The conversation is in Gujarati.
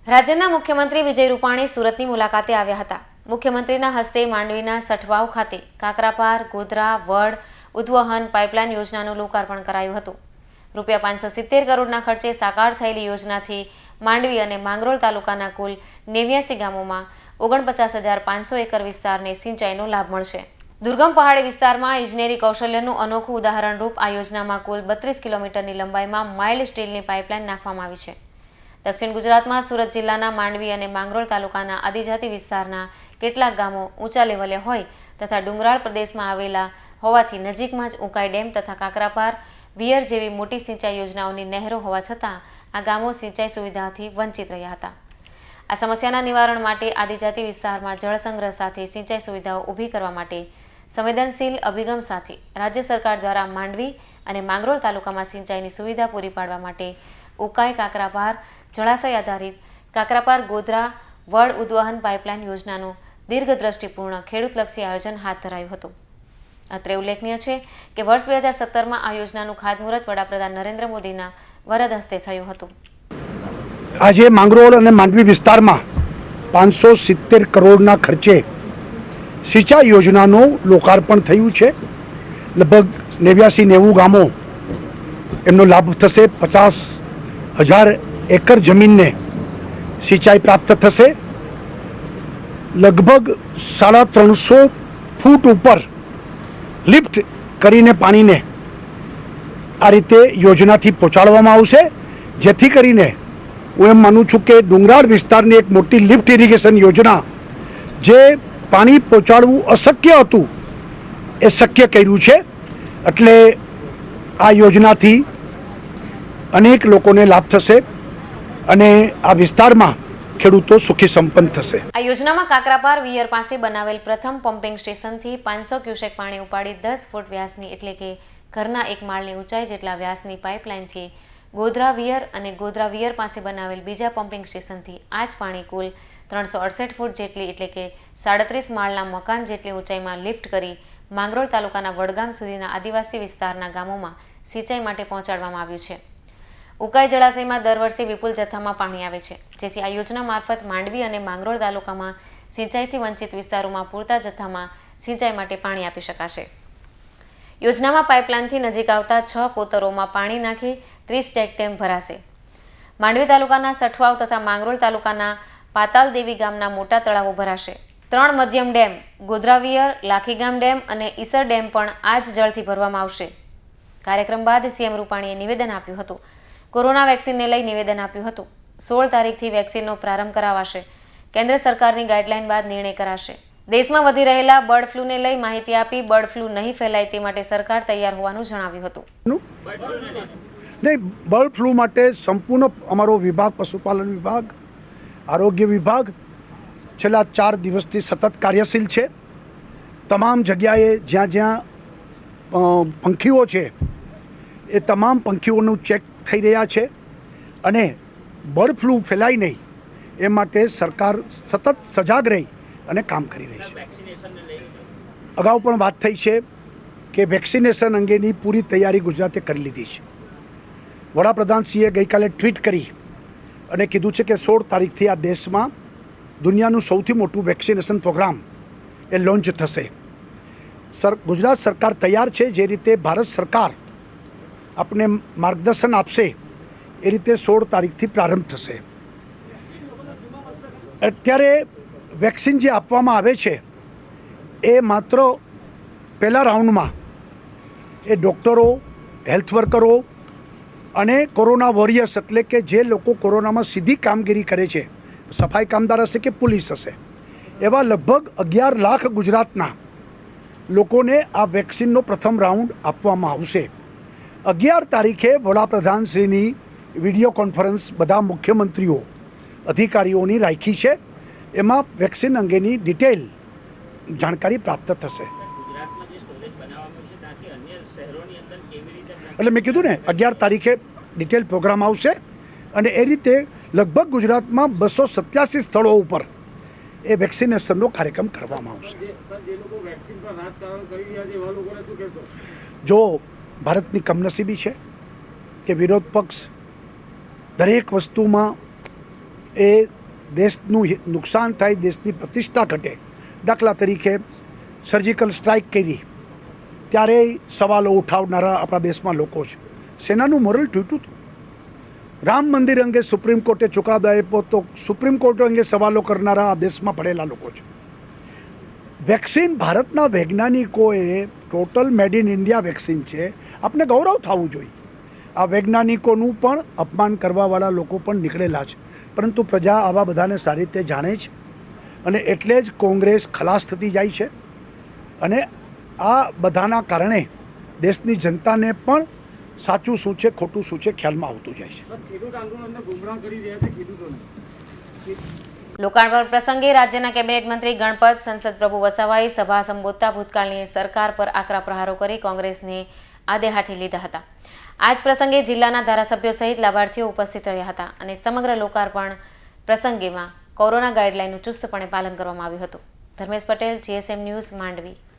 રાજ્યના મુખ્યમંત્રી વિજય રૂપાણી સુરતની મુલાકાતે આવ્યા હતા। મુખ્યમંત્રીના હસ્તે માંડવીના સઠવાવ ખાતે કાકરાપાર, ગોધરા, વડ, ઉદ્વહન પાઇપલાઇન યોજનાનું લોકાર્પણ કરાયું હતું। રૂપિયા 570 કરોડના ખર્ચે સાકાર થયેલી યોજનાથી માંડવી અને માંગરોળ તાલુકાના કુલ 89 ગામોમાં 49,500 એકર વિસ્તારને સિંચાઈનો લાભ મળશે। દુર્ગમ પહાડી વિસ્તારમાં ઇજનેરી કૌશલ્યનું અનોખું ઉદાહરણરૂપ આ યોજનામાં કુલ 32 કિલોમીટરની લંબાઈમાં માઇલ્ડ સ્ટીલની પાઇપલાઇન નાખવામાં આવી છે। દક્ષિણ ગુજરાતમાં સુરત જિલ્લાના માંડવી અને માંગરોળ તાલુકાના આદિજાતિ વિસ્તારના કેટલાક ગામો ઊંચા લેવલે હોય તથા ડુંગરાળ પ્રદેશમાં આવેલા હોવાથી નજીકમાં જ ઉકાઈ ડેમ તથા કાકરાપાર, વિયર જેવી મોટી સિંચાઈ યોજનાઓની નહેરો હોવા છતાં આ ગામો સિંચાઈ સુવિધાથી વંચિત રહ્યા હતા। આ સમસ્યાના નિવારણ માટે આદિજાતિ વિસ્તારમાં જળ સંગ્રહ સાથે સિંચાઈ સુવિધાઓ ઊભી કરવા માટે સંવેદનશીલ અભિગમ સાથે રાજ્ય સરકાર દ્વારા માંડવી અને માંગરોળ તાલુકામાં સિંચાઈની સુવિધા પૂરી પાડવા માટે ઉકાઈ કાકરાપાર જળાશય આધારિત કાકરાપાર ગોધરા વડ ઉદ્વહન પાઇપલાઇન યોજનાનું દીર્ઘદ્રષ્ટિપૂર્ણ ખેડૂતલક્ષી આયોજન હાથ ધરાયું હતું। અત્રે ઉલ્લેખનીય છે કે વર્ષ 2017માં આ યોજનાનું ખાતમુહૂર્ત વડાપ્રધાન નરેન્દ્ર મોદીના વરદ હસ્તે થયું હતું। આજે માંગરોળ અને માંડવી વિસ્તારમાં 570 કરોડના ખર્ચે સિંચાઈ યોજનાનું લોકાર્પણ થયું છે। લગભગ 89-90 ગામો એમનો લાભ થશે। 50,000 એકર જમીનને સિંચાઈ પ્રાપ્ત થશે। લગભગ 350 ફૂટ ઉપર લિફ્ટ કરીને પાણીને આ રીતે યોજનાથી પહોંચાડવામાં આવશે, જેથી કરીને હું એમ માનું છું કે ડુંગરાળ વિસ્તારની એક મોટી લિફ્ટ ઇરિગેશન યોજના જે પાણી પહોંચાડવું અશક્ય હતું એ શક્ય કર્યું છે। એટલે આ યોજનાથી અનેક લોકોને લાભ થશે અને આ વિસ્તારમાં ખેડૂતો સુખી સંપન્ન થશે। આ યોજનામાં કાકરાપાર વિયર પાસે બનાવેલ પ્રથમ પમ્પિંગ સ્ટેશનથી 500 ક્યુસેક પાણી ઉપાડી 10 ફૂટ વ્યાસની એટલે કે ઘરના એક માળની ઊંચાઈ જેટલા વ્યાસની પાઇપલાઇનથી ગોધરા વિયર અને ગોધરા વિયર પાસે બનાવેલ બીજા પમ્પિંગ સ્ટેશનથી આ જ પાણી કુલ 368 ફૂટ જેટલી એટલે કે 37 માળના મકાન જેટલી ઊંચાઈમાં લિફ્ટ કરી માંગરોળ તાલુકાના વડગામ સુધીના આદિવાસી વિસ્તારના ગામોમાં સિંચાઈ માટે પહોંચાડવામાં આવ્યું છે। ઉકાઈ જળાશયમાં દર વર્ષે વિપુલ જથ્થામાં પાણી આવે છે, જેથી આ યોજના મારફત માંડવી અને માંગરોળ તાલુકામાં સિંચાઈથી વંચિત વિસ્તારોમાં પૂરતા જથ્થામાં સિંચાઈ માટે પાણી આપી શકાશે। યોજનામાં પાઇપલાઇનથી નજીક આવતા 6 કોતરોમાં પાણી નાખી 30 ચેકડેમ ભરાશે। માંડવી તાલુકાના સઠવાવ તથા માંગરોળ તાલુકાના પાતાલદેવી ગામના મોટા તળાવો ભરાશે। 3 મધ્યમ ડેમ ગોધરાવિયર, લાખીગામ ડેમ અને ઈસર ડેમ પણ આ જ જળથી ભરવામાં આવશે। કાર્યક્રમ બાદ સીએમ રૂપાણીએ નિવેદન આપ્યું હતું। કોરોના વેક્સિનને લઈ નિવેદન આપ્યું હતું। 16 તારીખથી વેક્સિનનો પ્રારંભ કરાવાશે। કેન્દ્ર સરકારની ગાઈડલાઈન બાદ નિર્ણય કરાશે। દેશમાં વધી રહેલા બર્ડ ફ્લૂને લઈ માહિતી આપી બર્ડ ફ્લૂ નહીં ફેલાય તે માટે સરકાર તૈયાર હોવાનું જણાવ્યું હતું। નહીં, બર્ડ ફ્લૂ માટે સંપૂર્ણ અમારો વિભાગ, પશુપાલન વિભાગ, આરોગ્ય વિભાગ છેલ્લા 4 દિવસથી સતત કાર્યશીલ છે। તમામ જગ્યાએ જ્યાં જ્યાં પંખીઓ છે એ તમામ પંખીઓનું ચેક થઈ રહ્યા છે અને બર્ડ ફ્લૂ ફેલાય નહીં એ માટે સરકાર સતત સજાગ રહી અને કામ કરી રહી છે। અગાઉ પણ વાત થઈ છે કે વેક્સિનેશન અંગેની પૂરી તૈયારી ગુજરાતે કરી લીધી છે। વડાપ્રધાનશ્રીએ ગઈકાલે ટ્વીટ કરી અને કીધું છે કે 16 તારીખથી આ દેશમાં દુનિયાનું સૌથી મોટું વેક્સિનેશન પ્રોગ્રામ એ લોન્ચ થશે। ગુજરાત સરકાર તૈયાર છે। જે રીતે ભારત સરકાર આપને માર્ગદર્શન આપશે એ રીતે 16 તારીખથી પ્રારંભ થશે। અત્યારે વેક્સિન જે આપવામાં આવે છે એ માત્ર પહેલા રાઉન્ડમાં એ ડૉક્ટરો, હેલ્થ વર્કરો અને કોરોના વોરિયર્સ એટલે કે જે લોકો કોરોનામાં સીધી કામગીરી કરે છે, સફાઈ કામદાર હશે કે પોલીસ હશે, એવા લગભગ 11 લાખ ગુજરાતના લોકોને આ વેક્સિનનો પ્રથમ રાઉન્ડ આપવામાં આવશે। 11 તારીખે વડાપ્રધાનશ્રીની વિડીયો કોન્ફરન્સ બધા મુખ્યમંત્રીઓ, અધિકારીઓની રાખી છે। એમાં વેક્સિન અંગેની ડિટેલ જાણકારી પ્રાપ્ત થશે। એટલે મેં કીધું ને 11 તારીખે ડિટેલ પ્રોગ્રામ આવશે અને એ રીતે લગભગ ગુજરાતમાં 287 સ્થળો ઉપર એ વેક્સિનેશનનો કાર્યક્રમ કરવામાં આવશે। જો ભારતની કમનસીબી છે કે વિરોધ પક્ષ દરેક વસ્તુમાં એ દેશનું નુકસાન થાય, દેશની પ્રતિષ્ઠા ઘટે. દાખલા તરીકે સર્જિકલ સ્ટ્રાઇક કરી ત્યારે સવાલો ઉઠાવનારા આપણા દેશમાં લોકો છે. સેનાનું મોરલ તૂટ્યું હતું. રામ મંદિર અંગે સુપ્રીમ કોર્ટે ચુકાદો આપ્યો તો સુપ્રીમ કોર્ટ અંગે સવાલો કરનારા આ દેશમાં પડેલા લોકો છે. વેક્સિન ભારતના વૈજ્ઞાનિકોએ total made in India vaccine છે. આપણે ગૌરવ થવું જોઈએ. આ વૈજ્ઞાનિકોનું પણ અપમાન કરવાવાળા લોકો પણ નીકળેલા છે, પરંતુ પ્રજા આવા બધાને સારી રીતે જાણે છે અને એટલે જ કોંગ્રેસ ખલાસ થતી જાય છે. અને આ બધાના કારણે દેશની જનતાને પણ સાચું શું છે ખોટું શું છે ખ્યાલમાં આવતું જાય છે. ખેડૂત આંદોલનને ગુમરાહ કરી રહ્યા છે ખેડૂતોને. લોકાર્પણ પ્રસંગે રાજ્યના કેબિનેટ મંત્રી ગણપત સંસદ પ્રભુ વસાવાએ સભા સંબોધતા ભૂતકાળની સરકાર પર આકરા પ્રહારો કરી કોંગ્રેસને આડે હાથે લીધા હતા. આ જ પ્રસંગે જિલ્લાના ધારાસભ્યો સહિત લાભાર્થીઓ ઉપસ્થિત રહ્યા હતા અને સમગ્ર લોકાર્પણ પ્રસંગેમાં કોરોના ગાઈડલાઈનનું ચુસ્તપણે પાલન કરવામાં આવ્યું હતું. Dharmesh Patel, GSM news, Mandvi.